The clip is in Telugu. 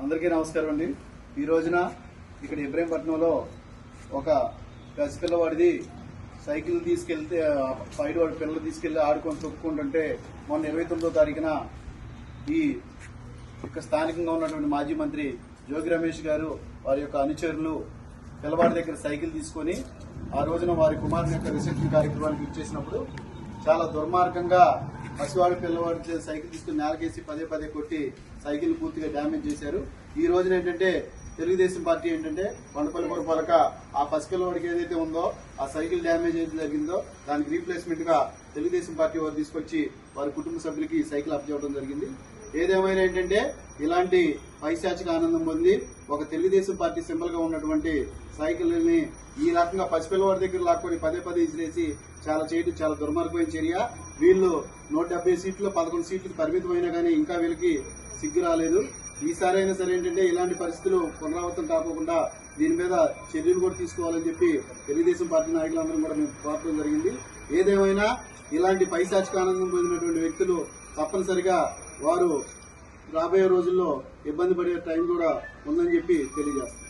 అందరికీ నమస్కారం అండి. ఈ రోజున ఇక్కడ ఇబ్రహీంపట్నంలో ఒక పసిపిల్లవాడిది సైకిల్ తీసుకెళ్తే సైడ్ వాడి పిల్లలు తీసుకెళ్లి ఆడుకొని తొక్కుకుంటుంటే మొన్న 29వ తారీఖున ఈ ఇక్కడ స్థానికంగా ఉన్నటువంటి మాజీ మంత్రి జోగి రమేష్ గారు వారి యొక్క అనుచరులు పిల్లవాడి దగ్గర సైకిల్ తీసుకొని ఆ రోజున వారి కుమారుని యొక్క రిసెప్షన్ కార్యక్రమానికి ఇచ్చేసినప్పుడు చాలా దుర్మార్గంగా పసివాడి పిల్లవాడి సైకిల్ తీసుకుని నేలకేసి పదే పదే కొట్టి సైకిల్ పూర్తిగా డ్యామేజ్ చేశారు. ఈ రోజున ఏంటంటే తెలుగుదేశం పార్టీ ఏంటంటే కొండపల్లి పురపాలక ఆ పసిపిల్లవాడికి ఏదైతే ఉందో ఆ సైకిల్ డ్యామేజ్ ఏదైతే జరిగిందో దానికి రీప్లేస్మెంట్ గా తెలుగుదేశం పార్టీ వారు తీసుకొచ్చి వారి కుటుంబ సభ్యులకి సైకిల్ అప్పచెప్పడం జరిగింది. ఏదేమైనా ఏంటంటే ఇలాంటి పైశాచిక ఆనందం పొంది ఒక తెలుగుదేశం పార్టీ సింబల్ గా ఉన్నటువంటి సైకిల్ ని ఈ రకంగా పసిపిల్లవాడి దగ్గర లాక్కొని పదే పదే ఇసిరేసి చేయడం చాలా దుర్మార్గమైన చర్య. వీళ్ళు 170 సీట్లు 11 సీట్లకు పరిమితమైనా కానీ ఇంకా వీళ్ళకి సిగ్గు రాలేదు. ఈసారి అయినా సరే ఏంటంటే ఇలాంటి పరిస్థితులు పునరావృతం కాకుండా దీని మీద చర్యలు కూడా తీసుకోవాలని చెప్పి తెలుగుదేశం పార్టీ నాయకులందరం కూడా మేము కోరడం జరిగింది. ఏదేమైనా ఇలాంటి పైశాచిక ఆనందం పొందినటువంటి వ్యక్తులు తప్పనిసరిగా వారు రాబోయే రోజుల్లో ఇబ్బంది పడే టైం కూడా ఉందని చెప్పి తెలియజేస్తారు.